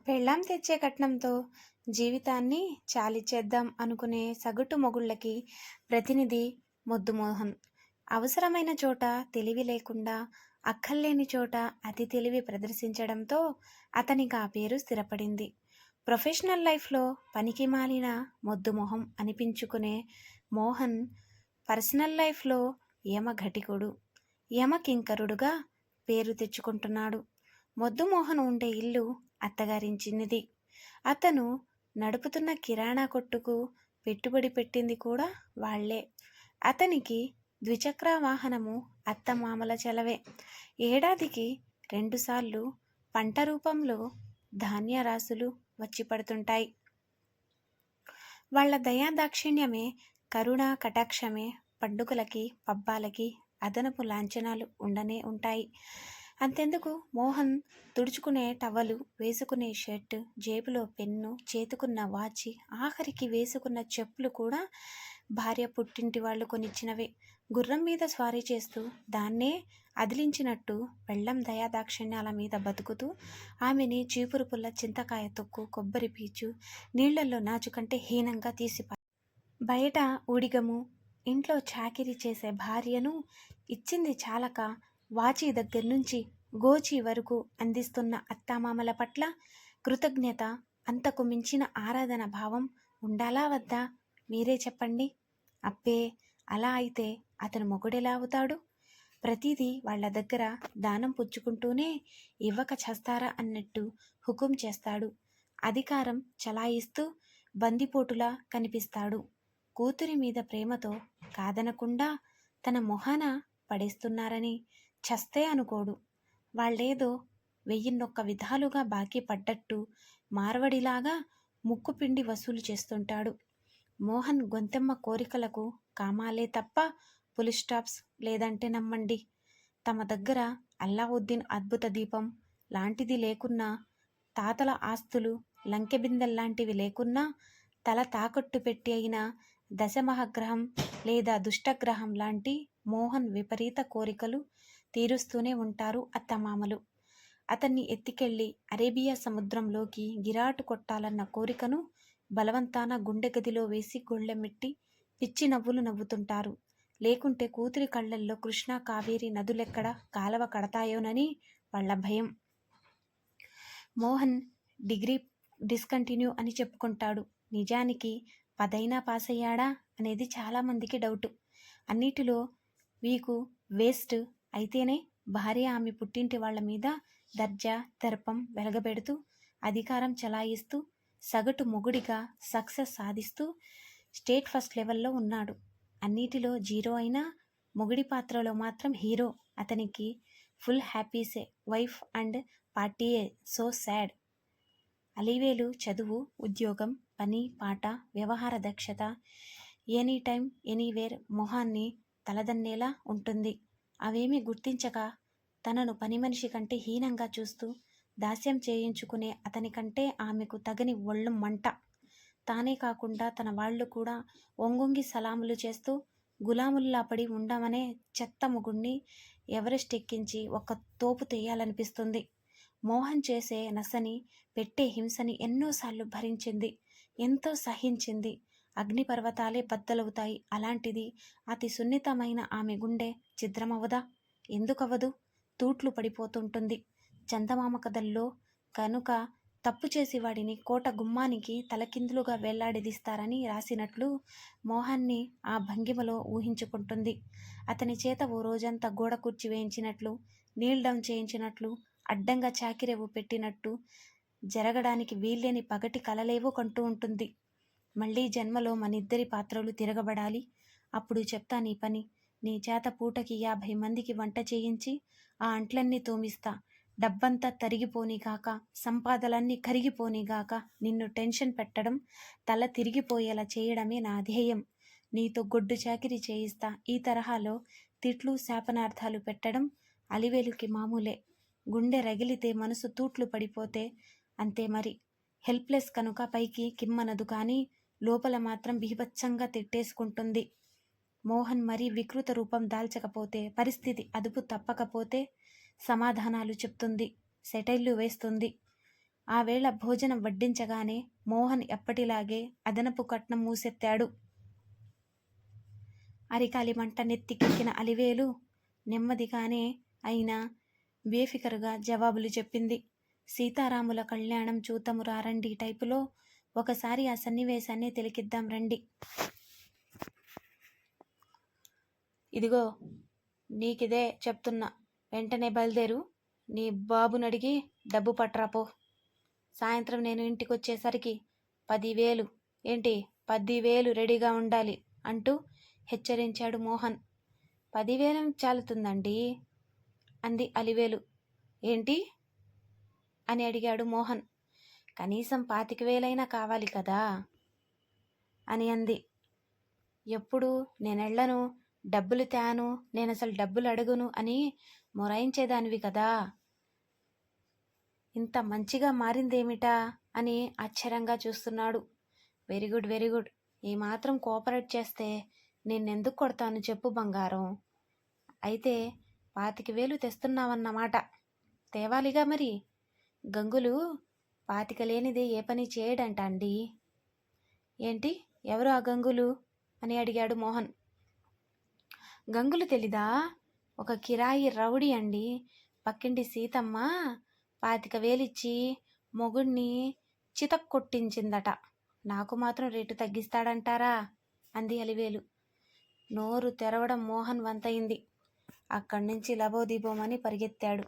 పెళ్ళాం తెచ్చే కట్నంతో జీవితాన్ని చాలిచేద్దాం అనుకునే సగటు మొగుళ్ళకి ప్రతినిధి మొద్దు మోహన్. అవసరమైన చోట తెలివి లేకుండా, అక్కర్లేని చోట అతి తెలివి ప్రదర్శించడంతో అతనికి ఆ పేరు స్థిరపడింది. ప్రొఫెషనల్ లైఫ్లో పనికి మాలిన మొద్దు మొహం అనిపించుకునే మోహన్ పర్సనల్ లైఫ్లో యమఘటికుడు, యమకింకరుడుగా పేరు తెచ్చుకుంటున్నాడు. మొద్దు మోహన్ ఉండే ఇల్లు అత్తగారించినది. అతను నడుపుతున్న కిరాణా కొట్టుకు పెట్టుబడి పెట్టింది కూడా వాళ్లే. అతనికి ద్విచక్ర వాహనము అత్తమామల చెలవే. ఏడాదికి 2 సార్లు పంట రూపంలో ధాన్యరాశులు వచ్చి పడుతుంటాయి. వాళ్ల దయాదాక్షిణ్యమే, కరుణా కటాక్షమే పండుగలకి పబ్బాలకి అదనపు లాంఛనాలు ఉండనే ఉంటాయి. అంతెందుకు, మోహన్ తుడుచుకునే టవలు, వేసుకునే షర్టు, జేబులో పెన్ను, చేతుకున్న వాచి, ఆఖరికి వేసుకున్న చెప్పులు కూడా భార్య పుట్టింటి వాళ్ళు కొనిచ్చినవే. గుర్రం మీద స్వారీ చేస్తూ దాన్నే అదిలించినట్టు పెళ్ళం దయాదాక్షిణ్యాల మీద బతుకుతూ ఆమెని చీపురు పుల్ల, చింతకాయ తొక్కు, కొబ్బరి పీచు, నీళ్లల్లో నాచు కంటే హీనంగా బయట ఊడిగము, ఇంట్లో చాకిరీ చేసే భార్యను ఇచ్చింది చాలక వాచి దగ్గర నుంచి గోచి వరకు అందిస్తున్న అత్తామామల పట్ల కృతజ్ఞత, అంతకు మించిన ఆరాధన భావం ఉండాలా వద్దా? మీరే చెప్పండి. అబ్బే, అలా అయితే అతను మొగుడెలా అవుతాడు? ప్రతిదీ వాళ్ల దగ్గర దానం పుచ్చుకుంటూనే ఇవ్వక చస్తారా అన్నట్టు హుకుం చేస్తాడు. అధికారం చలాయిస్తూ బందిపోటులా కనిపిస్తాడు. కూతురి మీద ప్రేమతో కాదనకుండా తన మొహాన పడేస్తున్నారని చస్తే అనుకోడు. వాళ్ళేదో 1001 విధాలుగా బాకీ పడ్డట్టు మార్వడిలాగా ముక్కు పిండి వసూలు చేస్తుంటాడు. మోహన్ గొంతెమ్మ కోరికలకు కామాలే తప్ప ఫుల్ స్టాప్స్ లేదంటే నమ్మండి. తమ దగ్గర అల్లావుద్దీన్ అద్భుత దీపం లాంటిది లేకున్నా, తాతల ఆస్తులు లంకెబిందెల్లాంటివి లేకున్నా, తల తాకట్టు పెట్టి అయినా దశమహగ్రహం లేదా దుష్టగ్రహం లాంటి మోహన్ విపరీత కోరికలు తీరుస్తూనే ఉంటారు అత్తమామలు. అతన్ని ఎత్తికెళ్లి అరేబియా సముద్రంలోకి గిరాటు కొట్టాలన్న కోరికను బలవంతాన గుండె గదిలో వేసి గొళ్ళెమెట్టి పిచ్చి నవ్వులు నవ్వుతుంటారు. లేకుంటే కూతురి కళ్లల్లో కృష్ణా కావేరి నదులెక్కడ కాలవ కడతాయోనని వాళ్ల భయం. మోహన్ డిగ్రీ డిస్కంటిన్యూ అని చెప్పుకుంటాడు. నిజానికి 10 అయినా పాస్ అయ్యాడా అనేది చాలామందికి డౌటు. అన్నిటిలో వీకు వేస్ట్ అయితేనే భార్య ఆమె పుట్టింటి వాళ్ల మీద దర్జా దర్పం వెలగబెడుతూ అధికారం చలాయిస్తూ సగటు మొగుడిగా సక్సెస్ సాధిస్తూ స్టేట్ ఫస్ట్ లెవెల్లో ఉన్నాడు. అన్నిటిలో జీరో అయినా మొగుడి పాత్రలో మాత్రం హీరో. అతనికి ఫుల్ హ్యాపీసే, వైఫ్ అండ్ పార్టీయే సో సాడ్. అలివేలు చదువు, ఉద్యోగం, పని పాట, వ్యవహార దక్షత ఎనీ టైం ఎనీవేర్ మొహాన్ని తలదన్నేలా ఉంటుంది. అవేమీ గుర్తించక తనను పని మనిషి కంటే హీనంగా చూస్తూ దాస్యం చేయించుకునే అతని కంటే ఆమెకు తగని ఒళ్ళు మంట. తానే కాకుండా తన వాళ్లు కూడా ఒంగొంగి సలాములు చేస్తూ గులాముల్లా పడి ఉండమనే చెత్త మొగుణ్ణి ఎవరెస్ట్ ఎక్కించి ఒక్క తోపు తెయ్యాలనిపిస్తుంది. మోహన్ చేసే నసని, పెట్టే హింసని ఎన్నోసార్లు భరించింది, ఎంతో సహించింది. అగ్నిపర్వతాలే బద్దలవుతాయి. అలాంటిది అతి సున్నితమైన ఆమె గుండె ఛిద్రమవదా? ఎందుకవదు? తూట్లు పడిపోతుంటుంది. చందమామ కథల్లో కనుక తప్పు చేసి వాడిని కోట గుమ్మానికి తలకిందులుగా వేలాడదీస్తారని రాసినట్లు మోహన్ని ఆ భంగిమలో ఊహించుకుంటుంది. అతని చేత ఓ రోజంతా గోడ కుర్చీ వేయించినట్లు, నీల్ డౌన్ చేయించినట్లు, అడ్డంగా చాకిరేవు పెట్టినట్టు, జరగడానికి వీల్లేని పగటి కలలేవో కంటూ ఉంటుంది. మళ్ళీ జన్మలో మనిద్దరి పాత్రలు తిరగబడాలి. అప్పుడు చెప్తా నీ పని. నీ చేత పూటకి 50 మందికి వంట చేయించి ఆ అంట్లన్నీ తోమిస్తా. డబ్బంతా తరిగిపోనిగాక, సంపాదలన్నీ కరిగిపోనిగాక, నిన్ను టెన్షన్ పెట్టడం, తల తిరిగిపోయేలా చేయడమే నా ధ్యేయం. నీతో గొడ్డు చాకిరీ చేయిస్తా. ఈ తరహాలో తిట్లు శాపనార్థాలు పెట్టడం అలివేలుకి మామూలే. గుండె రగిలితే, మనసు తూట్లు పడిపోతే అంతే మరి. హెల్ప్లెస్ కనుక పైకి కిమ్మనదు కానీ లోపల మాత్రం బీభత్సంగా తిట్టేసుకుంటుంది. మోహన్ మరీ వికృత రూపం దాల్చకపోతే, పరిస్థితి అదుపు తప్పకపోతే సమాధానాలు చెప్తుంది, సెటైర్లు వేస్తుంది. ఆ వేళ భోజనం వడ్డించగానే మోహన్ ఎప్పటిలాగే అదనపు కట్నం మూసెత్తాడు. అరికాలి మంట నెత్తికెక్కిన అలివేలు నెమ్మదిగానే అయినా బేఫికరుగా జవాబులు చెప్పింది. సీతారాముల కళ్యాణం చూతము రారండి టైపులో ఒకసారి ఆ సన్నివేశాన్ని తిలకిద్దాం రండి. ఇదిగో నీకిదే చెప్తున్నా, వెంటనే బయలుదేరు. నీ బాబునడిగి డబ్బు పట్రాపో. సాయంత్రం నేను ఇంటికొచ్చేసరికి 10,000 ఏంటి 10,000 రెడీగా ఉండాలి అంటూ హెచ్చరించాడు మోహన్. 10,000 చాలుతుందండి అంది అలివేలు. ఏంటి అని అడిగాడు మోహన్. కనీసం 25,000 కావాలి కదా అని అంది. ఎప్పుడు నేనెళ్ళను, డబ్బులు తేను, నేనసలు డబ్బులు అడుగును అని మొరాయించేదానివి కదా, ఇంత మంచిగా మారిందేమిటా అని ఆశ్చర్యంగా చూస్తున్నాడు. Very good very good. ఈ మాత్రం కోఆపరేట్ చేస్తే నిన్నెందుకు కొడతాను చెప్పు బంగారం. అయితే 25,000 తెస్తున్నావన్నమాట. తేవాలిగా మరి. గంగులు 25 లేనిదే ఏ పని చేయడంట అండి. ఏంటి, ఎవరు ఆ గంగులు అని అడిగాడు మోహన్. గంగులు తెలీదా? ఒక కిరాయి రౌడీ అండి. పక్కింటి సీతమ్మ 25,000 ఇచ్చి మొగుణ్ణి చితక్కొట్టించిందట. నాకు మాత్రం రేటు తగ్గిస్తాడంటారా అంది అలివేలు. నోరు తెరవడం మోహన్ వంతయింది. అక్కడి నుంచి లబోదిబోమని పరిగెత్తాడు.